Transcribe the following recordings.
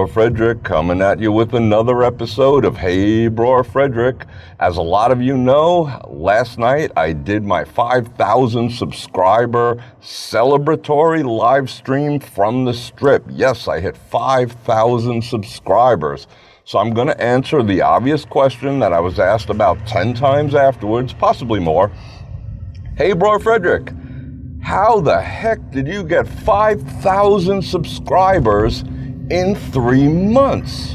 Bror Fredrik coming at you with another episode of Hey Bror Fredrik. As a lot of you know, last night I did my 5,000 subscriber celebratory live stream from the Strip. Yes, I hit 5,000 subscribers. So I'm going to answer the obvious question that I was asked about 10 times afterwards, possibly more. Hey Bror Fredrik, how the heck did you get 5,000 subscribers in 3 months?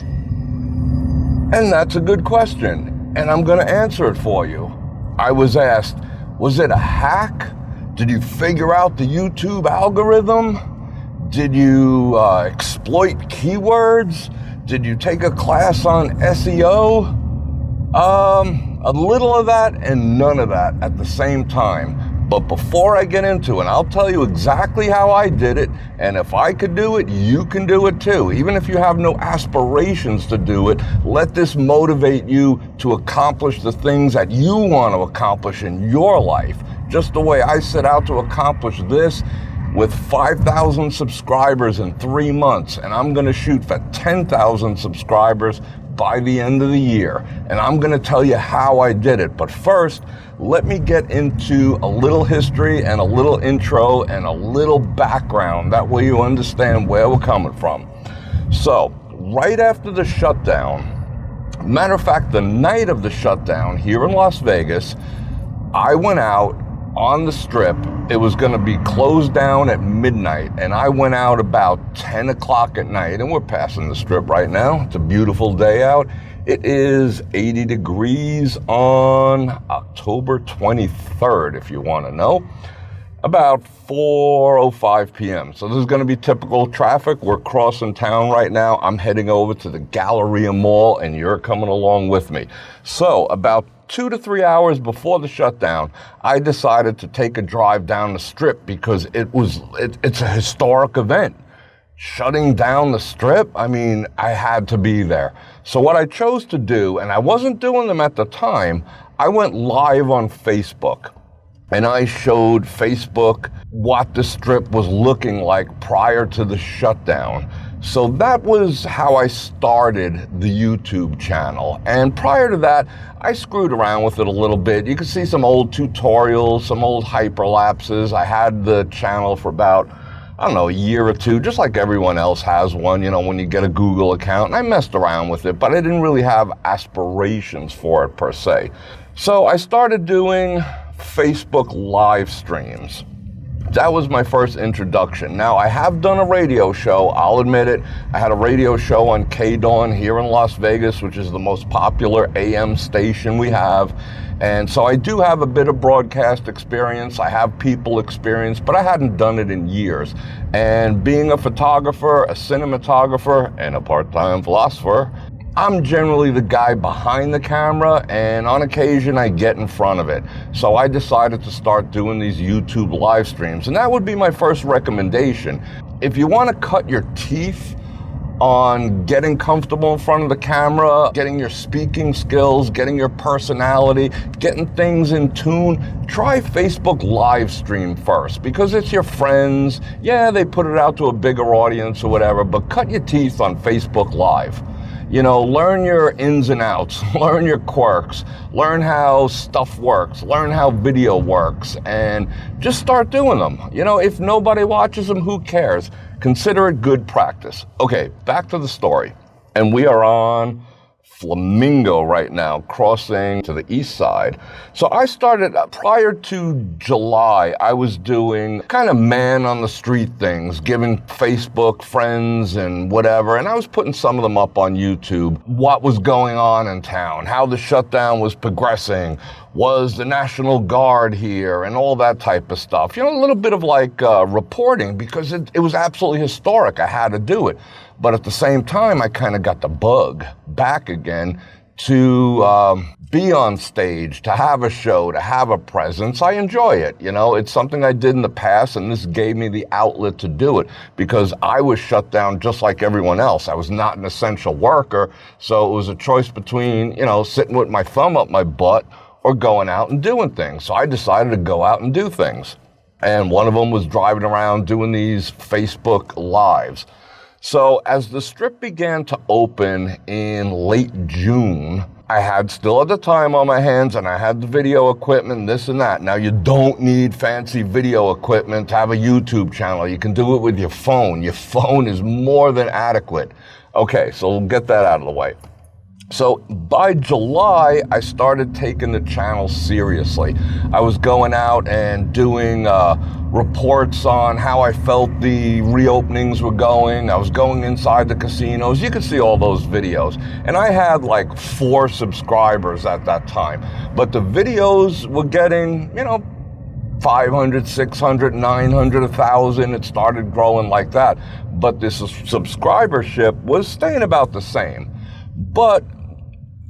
And that's a good question, and I'm going to answer it for you. I was asked, was it a hack? Did you figure out the YouTube algorithm? Did you exploit keywords? Did you take a class on SEO? A little of that and none of that at the same time. But before I get into it, I'll tell you exactly how I did it, and if I could do it, you can do it too. Even if you have no aspirations to do it, let this motivate you to accomplish the things that you want to accomplish in your life, just the way I set out to accomplish this with 5,000 subscribers in 3 months, and I'm going to shoot for 10,000 subscribers by the end of the year. And I'm going to tell you how I did it. But first, let me get into a little history and a little intro and a little background. That way you understand where we're coming from. So, right after the shutdown, matter of fact, the night of the shutdown here in Las Vegas, I went out on the Strip. It was going to be closed down at midnight, and I went out about 10 o'clock at night, and we're passing the Strip right now. It's a beautiful day out. It is 80 degrees on October 23rd, if you want to know, about 4:05 p.m. So this is going to be typical traffic. We're crossing town right now. I'm heading over to the Galleria Mall, and you're coming along with me. So about 2 to 3 hours before the shutdown, I decided to take a drive down the Strip because it's a historic event. Shutting down the Strip, I mean, I had to be there. So what I chose to do, and I wasn't doing them at the time, I went live on Facebook. And I showed Facebook what the Strip was looking like prior to the shutdown. So that was how I started the YouTube channel. And prior to that, I screwed around with it a little bit. You can see some old tutorials, some old hyperlapses. I had the channel for about, I don't know, a year or two, just like everyone else has one, you know, when you get a Google account. And I messed around with it, but I didn't really have aspirations for it per se. So I started doing Facebook live streams. That was my first introduction. Now, I have done a radio show, I'll admit it. I had a radio show on K-Dawn here in Las Vegas, which is the most popular AM station we have. And so I do have a bit of broadcast experience. I have people experience, but I hadn't done it in years. And being a photographer, a cinematographer, and a part-time philosopher, I'm generally the guy behind the camera, and on occasion I get in front of it. So I decided to start doing these YouTube live streams, and that would be my first recommendation. If you want to cut your teeth on getting comfortable in front of the camera, getting your speaking skills, getting your personality, getting things in tune, try Facebook live stream first, because it's your friends. Yeah, they put it out to a bigger audience or whatever, but cut your teeth on Facebook Live. You know, learn your ins and outs, learn your quirks, learn how stuff works, learn how video works, and just start doing them. You know, if nobody watches them, who cares? Consider it good practice. Okay, back to the story. And we are on Flamingo right now, crossing to the east side. So I started, prior to July, I was doing kind of man on the street things, giving Facebook friends and whatever, and I was putting some of them up on YouTube. What was going on in town, how the shutdown was progressing, was the National Guard here, and all that type of stuff. You know, a little bit of like reporting, because it was absolutely historic. I had to do it. But at the same time, I kind of got the bug back again to be on stage, to have a show, to have a presence. I enjoy it. You know, it's something I did in the past, and this gave me the outlet to do it because I was shut down just like everyone else. I was not an essential worker. So it was a choice between, you know, sitting with my thumb up my butt or going out and doing things. So I decided to go out and do things. And one of them was driving around doing these Facebook Lives. So as the Strip began to open in late June, I had still at the time on my hands, and I had the video equipment, this and that. Now, you don't need fancy video equipment to have a YouTube channel. You can do it with your phone. Your phone is more than adequate. Okay, so we'll get that out of the way. So by July, I started taking the channel seriously. I was going out and doing reports on how I felt the reopenings were going. I was going inside the casinos. You can see all those videos. And I had like 4 subscribers at that time. But the videos were getting, 500, 600, 900, 1,000. It started growing like that. But this subscribership was staying about the same. But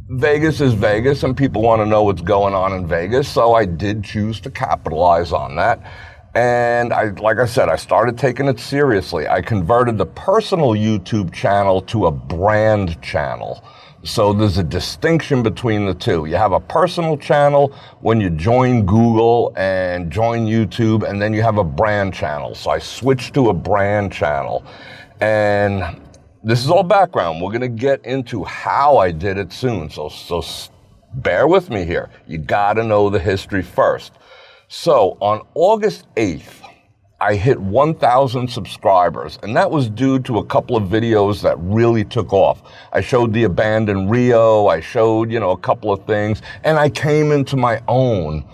Vegas is Vegas, and people want to know what's going on in Vegas, so I did choose to capitalize on that. And like I said, I started taking it seriously. I converted the personal YouTube channel to a brand channel. So there's a distinction between the two. You have a personal channel when you join Google and join YouTube, and then you have a brand channel. So I switched to a brand channel. And this is all background. We're going to get into how I did it soon. So bear with me here. You got to know the history first. So on August 8th, I hit 1,000 subscribers, and that was due to a couple of videos that really took off. I showed the abandoned Rio. I showed, a couple of things, and I came into my own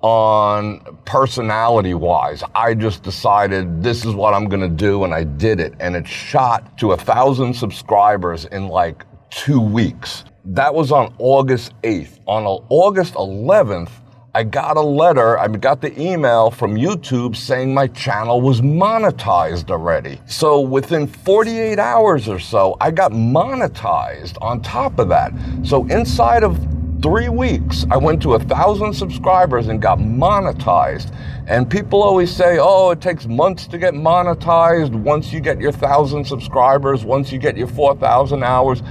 on personality-wise. I just decided this is what I'm going to do, and I did it. And it shot to 1,000 subscribers in like 2 weeks. That was on August 8th. On August 11th, I got a letter, I got the email from YouTube saying my channel was monetized already. So within 48 hours or so, I got monetized on top of that. So inside of 3 weeks, I went to 1,000 subscribers and got monetized. And people always say, oh, it takes months to get monetized. Once you get your 1,000 subscribers, once you get your 4,000 hours.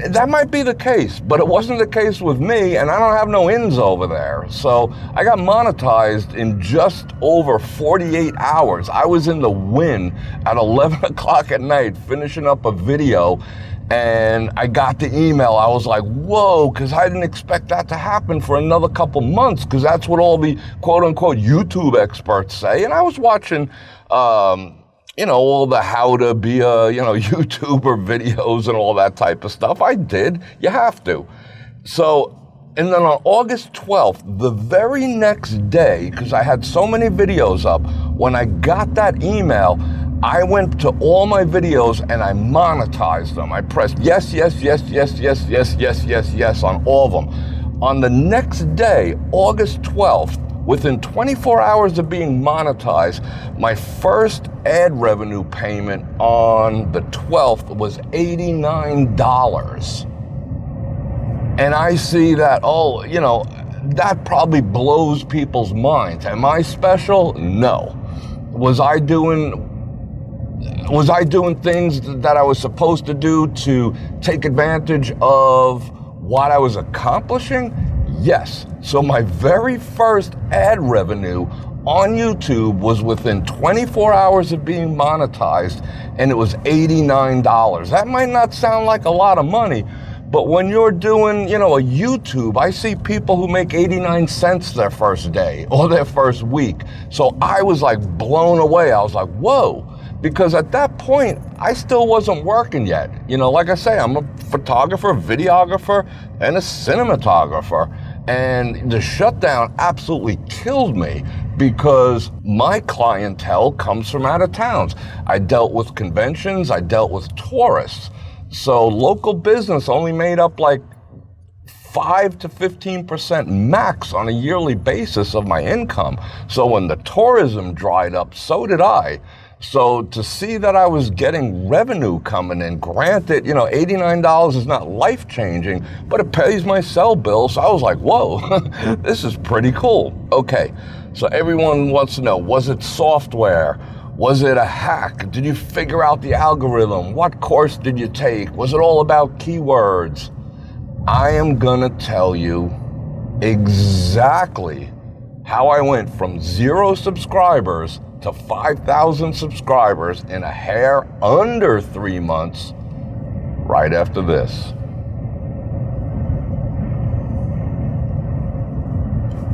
That might be the case, but it wasn't the case with me, and I don't have no ins over there. So I got monetized in just over 48 hours. I was in the win at 11 o'clock at night, finishing up a video, and I got the email. I was like, whoa, because I didn't expect that to happen for another couple months, because that's what all the quote-unquote YouTube experts say. And I was watching, all the how to be a, YouTuber videos and all that type of stuff. I did. You have to. So, and then on August 12th, the very next day, because I had so many videos up, when I got that email, I went to all my videos and I monetized them. I pressed yes, yes, yes, yes, yes, yes, yes, yes, yes on all of them. On the next day, August 12th, within 24 hours of being monetized, my first ad revenue payment on the 12th was $89. And I see that, that probably blows people's minds. Am I special? No. Was I doing things that I was supposed to do to take advantage of what I was accomplishing? Yes. So my very first ad revenue on YouTube was within 24 hours of being monetized, and it was $89. That might not sound like a lot of money, but when you're doing, a YouTube, I see people who make 89 cents their first day or their first week. So I was like blown away. I was like, whoa. Because at that point, I still wasn't working yet. Like I say, I'm a photographer, videographer, and a cinematographer. And the shutdown absolutely killed me because my clientele comes from out of towns. I dealt with conventions, I dealt with tourists. So local business only made up like 5 to 15% max on a yearly basis of my income. So when the tourism dried up, so did I. So to see that I was getting revenue coming in, granted, $89 is not life-changing, but it pays my cell bill. So I was like, whoa, this is pretty cool. Okay, so everyone wants to know, was it software? Was it a hack? Did you figure out the algorithm? What course did you take? Was it all about keywords? I am gonna tell you exactly how I went from 0 subscribers to 5,000 subscribers in a hair under 3 months right after this.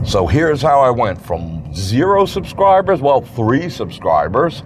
So here's how I went from 0 subscribers, well, 3 subscribers,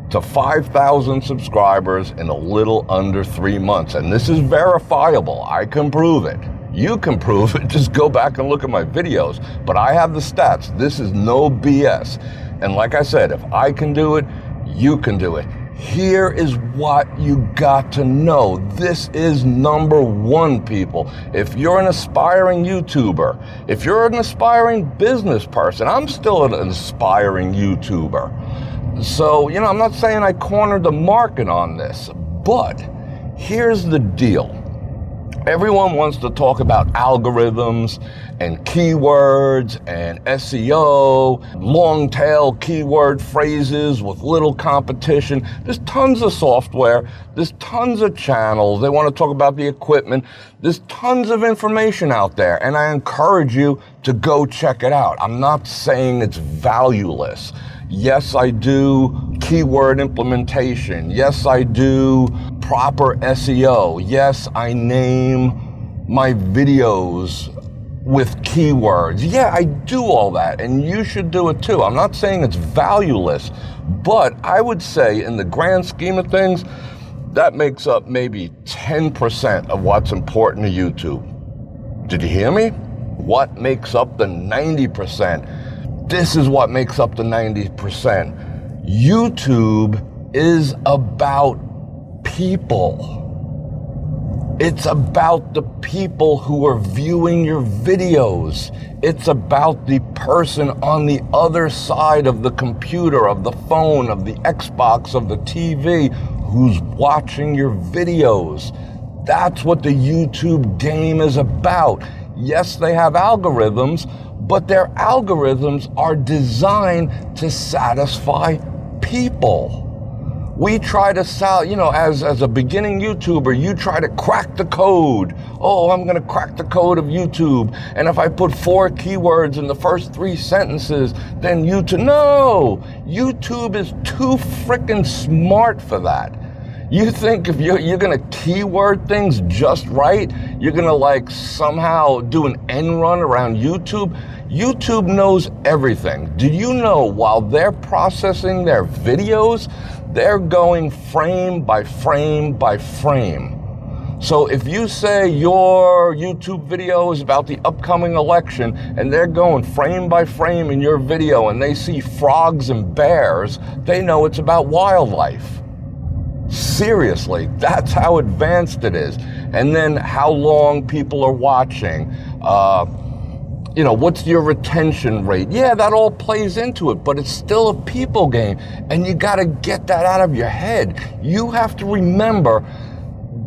to 5,000 subscribers in a little under 3 months. And this is verifiable. I can prove it. You can prove it. Just go back and look at my videos. But I have the stats. This is no BS. And like I said, if I can do it, you can do it. Here is what you got to know. This is number one, people. If you're an aspiring YouTuber, if you're an aspiring business person, I'm still an aspiring YouTuber. So, I'm not saying I cornered the market on this, but here's the deal. Everyone wants to talk about algorithms and keywords and SEO, long tail keyword phrases with little competition. There's tons of software. There's tons of channels. They want to talk about the equipment. There's tons of information out there, and I encourage you to go check it out. I'm not saying it's valueless. Yes, I do keyword implementation. Yes, I do proper SEO. Yes, I name my videos with keywords. Yeah, I do all that, and you should do it too. I'm not saying it's valueless, but I would say in the grand scheme of things, that makes up maybe 10% of what's important to YouTube. Did you hear me? What makes up the 90%? This is what makes up the 90%. YouTube is about people. It's about the people who are viewing your videos. It's about the person on the other side of the computer, of the phone, of the Xbox, of the TV, who's watching your videos. That's what the YouTube game is about. Yes, they have algorithms, but their algorithms are designed to satisfy people. We try to sell, as a beginning YouTuber, you try to crack the code. Oh, I'm gonna crack the code of YouTube. And if I put 4 keywords in the first 3 sentences, then YouTube, no! YouTube is too freaking smart for that. You think if you're gonna keyword things just right, you're gonna somehow do an end run around YouTube? YouTube knows everything. Do you know while they're processing their videos, they're going frame by frame by frame. So if you say your YouTube video is about the upcoming election and they're going frame by frame in your video and they see frogs and bears, they know it's about wildlife. Seriously, that's how advanced it is. And then how long people are watching. What's your retention rate? Yeah, that all plays into it, but it's still a people game. And you got to get that out of your head. You have to remember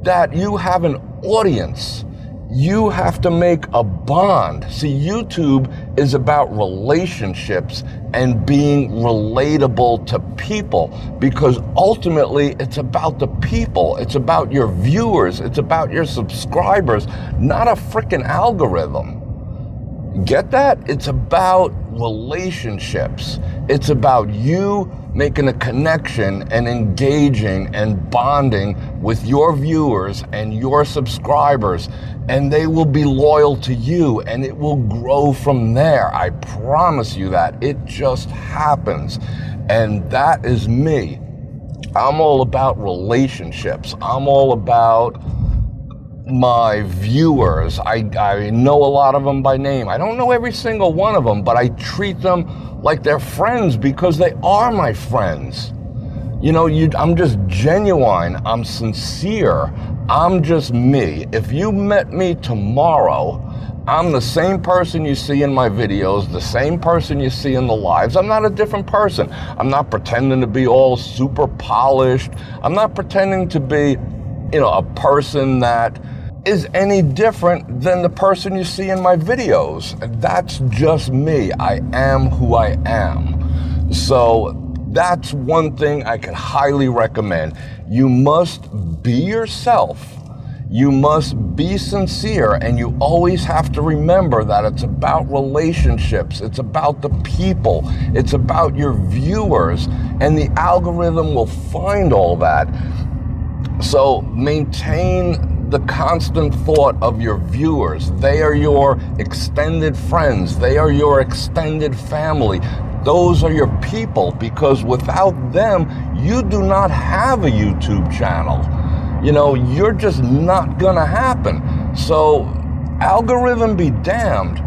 that you have an audience. You have to make a bond. See, YouTube is about relationships and being relatable to people, because ultimately it's about the people. It's about your viewers. It's about your subscribers, not a freaking algorithm. Get that? It's about relationships. It's about you making a connection and engaging and bonding with your viewers and your subscribers, and they will be loyal to you, and it will grow from there. I promise you that. It just happens. And that is me. I'm all about relationships. I'm all about my viewers. I know a lot of them by name. I don't know every single one of them, but I treat them like they're friends because they are my friends. I'm just genuine. I'm sincere. I'm just me. If you met me tomorrow, I'm the same person you see in my videos, the same person you see in the lives. I'm not a different person. I'm not pretending to be all super polished. I'm not pretending to be, a person that is any different than the person you see in my videos. That's just me. I am who I am. So that's one thing I can highly recommend. You must be yourself. You must be sincere, and you always have to remember that it's about relationships. It's about the people. It's about your viewers, and the algorithm will find all that. So maintain the constant thought of your viewers. They are your extended friends. They are your extended family. Those are your people, because without them, you do not have a YouTube channel. You know, you're just not gonna happen. So, algorithm be damned.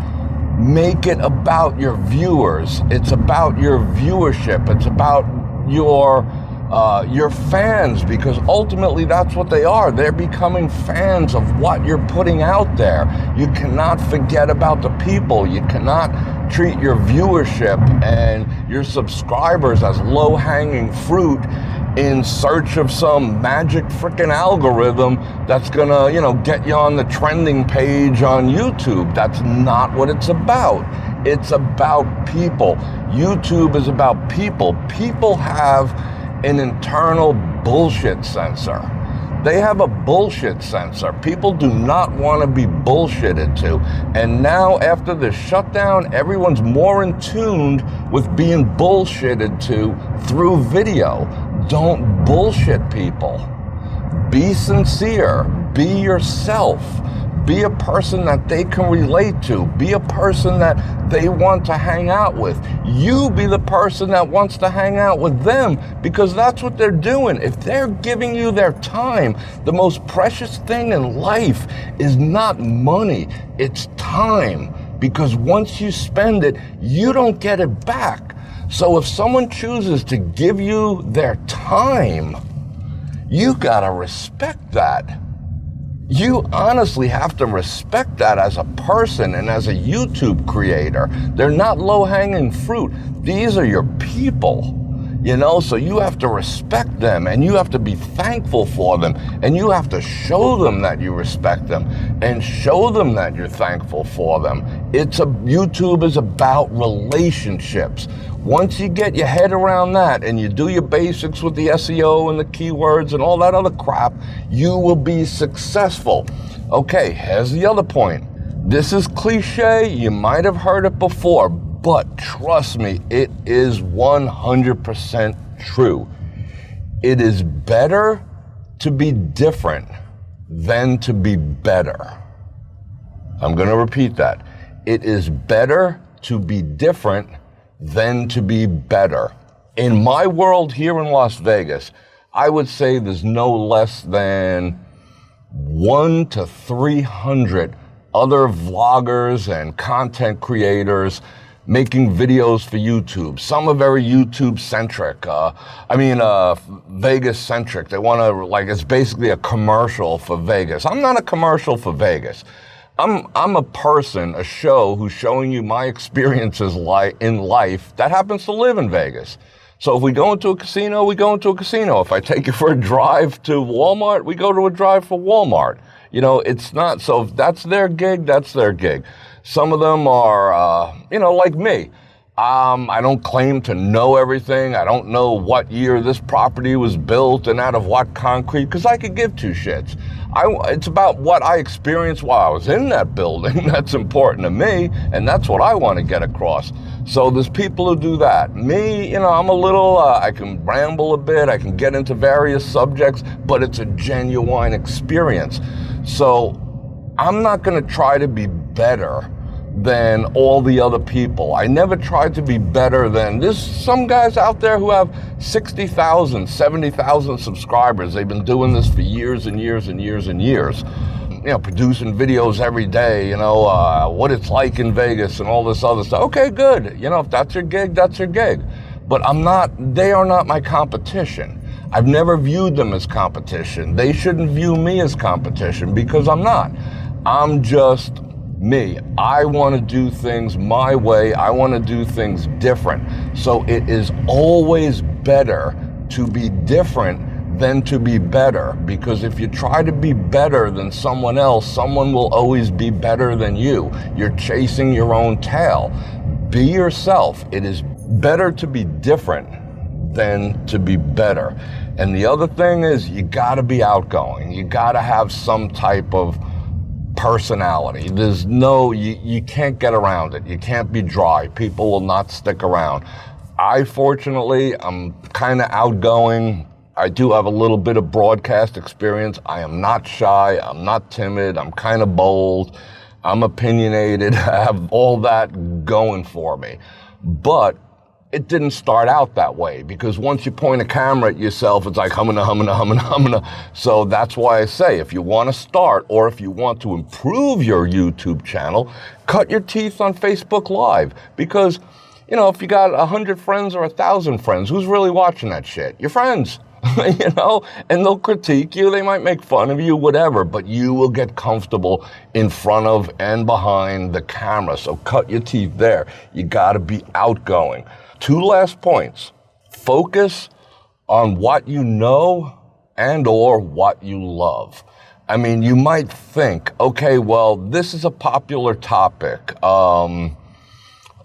Make it about your viewers. It's about your viewership. It's about your fans, because ultimately that's what they are. They're becoming fans of what you're putting out there. You cannot forget about the people. You cannot treat your viewership and your subscribers as low-hanging fruit in search of some magic freaking algorithm that's gonna, get you on the trending page on YouTube. That's not what it's about. It's about people. YouTube is about people. People have an internal bullshit sensor. They have a bullshit sensor. People do not want to be bullshitted to. And now, after the shutdown, everyone's more in tune with being bullshitted to through video. Don't bullshit people. Be sincere. Be yourself. Be a person that they can relate to. Be a person that they want to hang out with. You be the person that wants to hang out with them, because that's what they're doing. If they're giving you their time, the most precious thing in life is not money, it's time. Because once you spend it, you don't get it back. So if someone chooses to give you their time, you gotta respect that. You honestly have to respect that as a person and as a YouTube creator. They're not low-hanging fruit. These are your people, so you have to respect them, and you have to be thankful for them, and you have to show them that you respect them and show them that you're thankful for them. YouTube is about relationships. Once you get your head around that and you do your basics with the SEO and the keywords and all that other crap, you will be successful. Okay, here's the other point. This is cliche, you might have heard it before, but trust me, it is 100% true. It is better to be different than to be better. I'm going to repeat that. It is better to be different than to be better. In my world here in Las Vegas, I would say there's no less than 100 to 300 other vloggers and content creators making videos for YouTube. Some are very YouTube centric. Vegas centric. They want to, it's basically a commercial for Vegas. I'm not a commercial for Vegas. I'm a person, a show who's showing you my experiences in life that happens to live in Vegas. So if we go into a casino, we go into a casino. If I take you for a drive to Walmart, we go to a drive for Walmart. It's not, so if that's their gig, that's their gig. Some of them are, like me. I don't claim to know everything. I don't know what year this property was built and out of what concrete, because I could give two shits. It's about what I experienced while I was in that building. That's important to me, and that's what I want to get across. So there's people who do that. Me, I'm a little, I can ramble a bit, I can get into various subjects, but it's a genuine experience. So I'm not going to try to be better than all the other people. I never tried to be better than, there's some guys out there who have 60,000, 70,000 subscribers. They've been doing this for years and years and years and years. Producing videos every day, what it's like in Vegas and all this other stuff. Okay, good. If that's your gig, that's your gig. But they are not my competition. I've never viewed them as competition. They shouldn't view me as competition, because I'm not. I'm just me. I want to do things my way. I want to do things different. So it is always better to be different than to be better, because if you try to be better than someone else, someone will always be better than you. You're chasing your own tail. Be yourself. It is better to be different than to be better. And the other thing is you gotta be outgoing. You gotta have some type of personality. There's no, you can't get around it. You can't be dry. People will not stick around. Fortunately, I'm kind of outgoing. I do have a little bit of broadcast experience. I am not shy. I'm not timid. I'm kind of bold. I'm opinionated. I have all that going for me. But it didn't start out that way, because once you point a camera at yourself, it's like humming. So that's why I say, if you want to start, or if you want to improve your YouTube channel, cut your teeth on Facebook Live. Because, you know, if you got 100 friends or 1,000 friends, who's really watching that shit? Your friends. You know, and they'll critique you, they might make fun of you, whatever, but you will get comfortable in front of and behind the camera. So cut your teeth there. You got to be outgoing. 2 last points. Focus on what you know and or what you love. I mean, you might think, okay, well, this is a popular topic.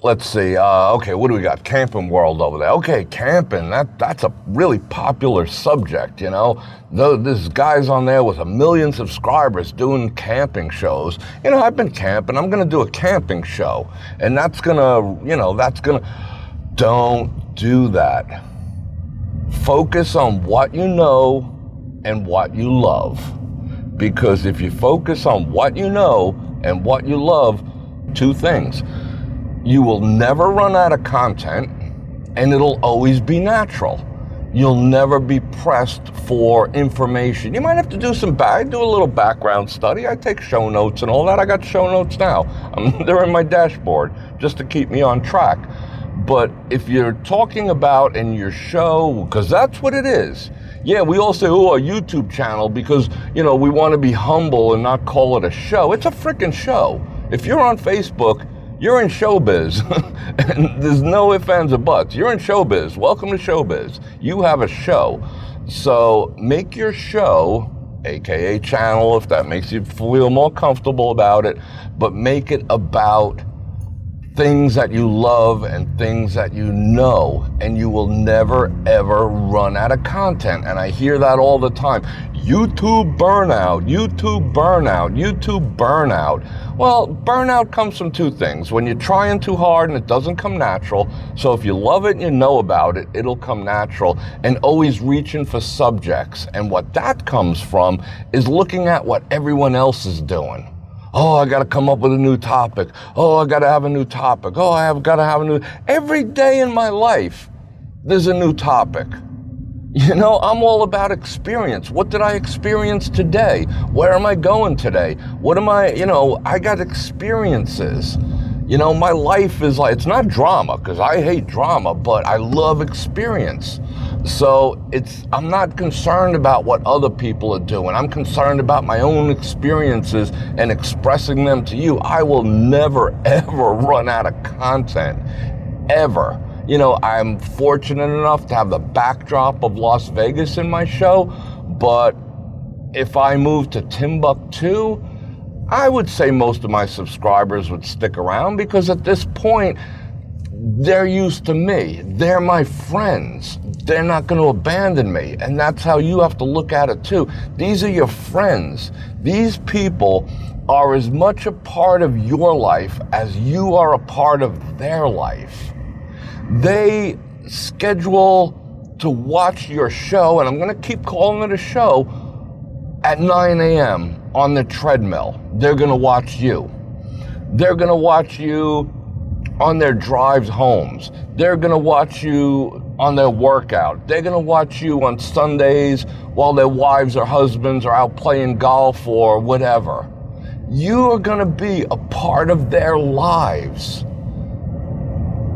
Let's see, okay, what do we got? Camping world over there. Okay, camping, that's a really popular subject, you know. There's guys on there with 1 million subscribers doing camping shows. You know, I've been camping, I'm gonna do a camping show. And that's gonna, you know, don't do that. Focus on what you know and what you love. Because if you focus on what you know and what you love, 2 things. You will never run out of content, and it'll always be natural. You'll never be pressed for information. You might have to do I do a little background study. I take show notes and all that. I got show notes now. They're in my dashboard just to keep me on track. But if you're talking about in your show, because that's what it is. Yeah, we all say, oh, a YouTube channel, because, you know, we want to be humble and not call it a show. It's a freaking show. If you're on Facebook, you're in showbiz. And there's no ifs, ands, or buts. You're in showbiz. Welcome to showbiz. You have a show. So make your show, aka channel, if that makes you feel more comfortable about it, but make it about things that you love and things that you know, and you will never ever run out of content. And I hear that all the time. YouTube burnout, YouTube burnout, YouTube burnout. Well, burnout comes from 2 things. When you're trying too hard and it doesn't come natural. So if you love it and you know about it, it'll come natural. And always reaching for subjects. And what that comes from is looking at what everyone else is doing. Oh, I got to come up with a new topic. Oh, I got to have a new topic. Oh, I've got to have a new... Every day in my life, there's a new topic. You know, I'm all about experience. What did I experience today? Where am I going today? What am I, you know, I got experiences. You know, my life is like, it's not drama, because I hate drama, but I love experience. So I'm not concerned about what other people are doing. I'm concerned about my own experiences and expressing them to you. I will never, ever run out of content, ever. You know, I'm fortunate enough to have the backdrop of Las Vegas in my show, but if I moved to Timbuktu, I would say most of my subscribers would stick around, because at this point, they're used to me. They're my friends. They're not going to abandon me. And that's how you have to look at it too. These are your friends. These people are as much a part of your life as you are a part of their life. They schedule to watch your show, and I'm going to keep calling it a show, at 9 a.m. on the treadmill. They're going to watch you. They're going to watch you on their drives homes. They're going to watch you on their workout. They're going to watch you on Sundays while their wives or husbands are out playing golf or whatever. You are going to be a part of their lives.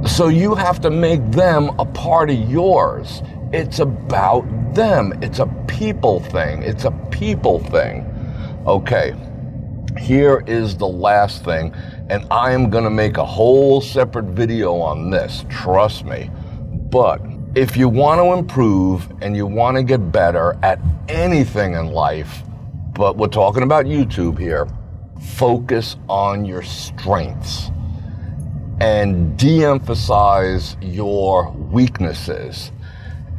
So you have to make them a part of yours. It's about them. It's a people thing. It's a people thing. Okay, here is the last thing, and I am going to make a whole separate video on this, trust me. But if you want to improve and you want to get better at anything in life, but we're talking about YouTube here, focus on your strengths and de-emphasize your weaknesses.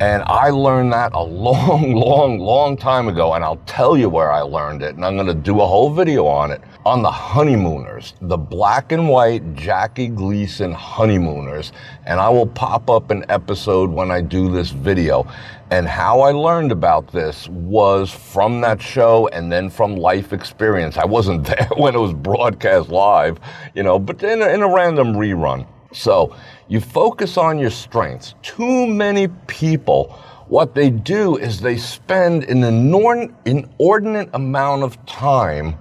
And I learned that a long time ago, and I'll tell you where I learned it, and I'm gonna do a whole video on it. On the Honeymooners, the black and white Jackie Gleason Honeymooners, and I will pop up an episode when I do this video. And how I learned about this was from that show and then from life experience. I wasn't there when it was broadcast live, but in a random rerun. So you focus on your strengths. Too many people, what they do is they spend an inordinate amount of time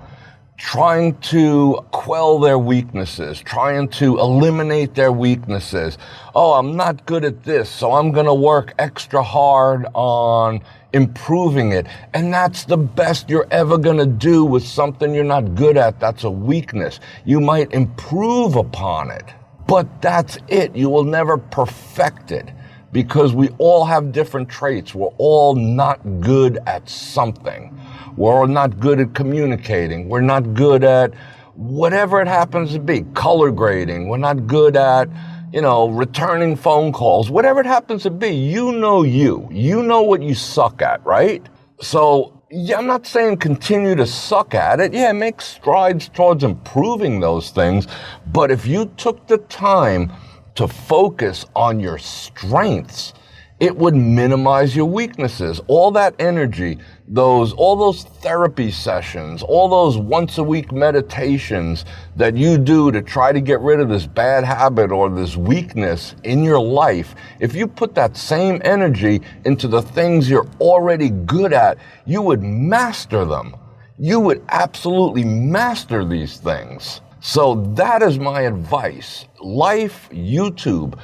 trying to quell their weaknesses, trying to eliminate their weaknesses. Oh, I'm not good at this, so I'm gonna work extra hard on improving it. And that's the best you're ever gonna do with something you're not good at. That's a weakness. You might improve upon it, but that's it. You will never perfect it because we all have different traits. We're all not good at something. We're all not good at communicating. We're not good at whatever it happens to be. Color grading. We're not good at, returning phone calls. Whatever it happens to be, you know what you suck at, right? So, yeah, I'm not saying continue to suck at it. Yeah, make strides towards improving those things. But if you took the time to focus on your strengths, it would minimize your weaknesses. All that energy, all those therapy sessions, all those once a week meditations that you do to try to get rid of this bad habit or this weakness in your life, if you put that same energy into the things you're already good at, you would master them. You would absolutely master these things. So that is my advice. Life, YouTube.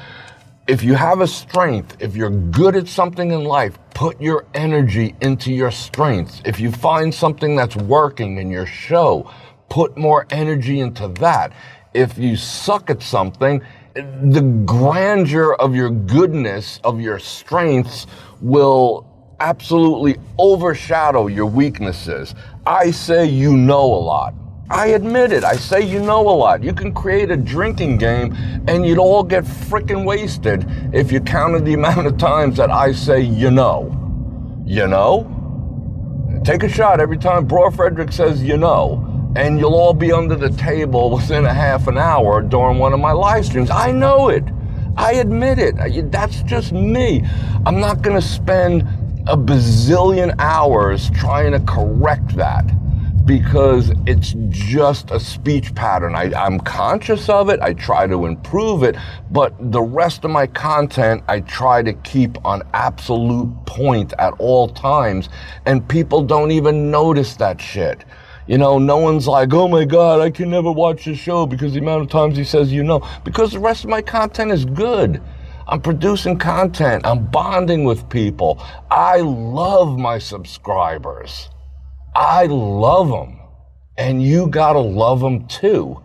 If you have a strength, if you're good at something in life, put your energy into your strengths. If you find something that's working in your show, put more energy into that. If you suck at something, the grandeur of your goodness, of your strengths, will absolutely overshadow your weaknesses. I say you know a lot. I admit it. I say you know a lot. You can create a drinking game and you'd all get frickin' wasted if you counted the amount of times that I say you know. You know? Take a shot every time Bror Fredrik says you know, and you'll all be under the table within a half an hour during one of my live streams. I know it. I admit it. That's just me. I'm not gonna spend a bazillion hours trying to correct that, because it's just a speech pattern. I'm conscious of it, I try to improve it, but the rest of my content I try to keep on absolute point at all times, and people don't even notice that shit. No one's like, oh my God, I can never watch this show because the amount of times he says because the rest of my content is good. I'm producing content, I'm bonding with people. I love my subscribers. I love them, and you gotta love them too.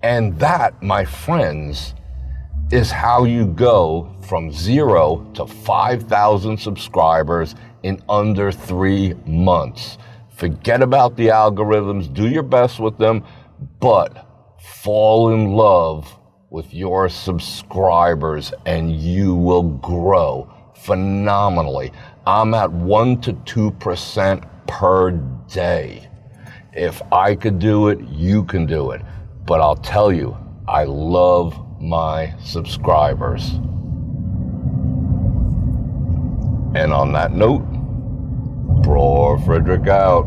And that, my friends, is how you go from 0 to 5,000 subscribers in under 3 months. Forget about the algorithms, do your best with them, but fall in love with your subscribers and you will grow phenomenally. I'm at 1 to 2% per day. If I could do it, you can do it. But I'll tell you, I love my subscribers. And on that note, Bror Fredrik out.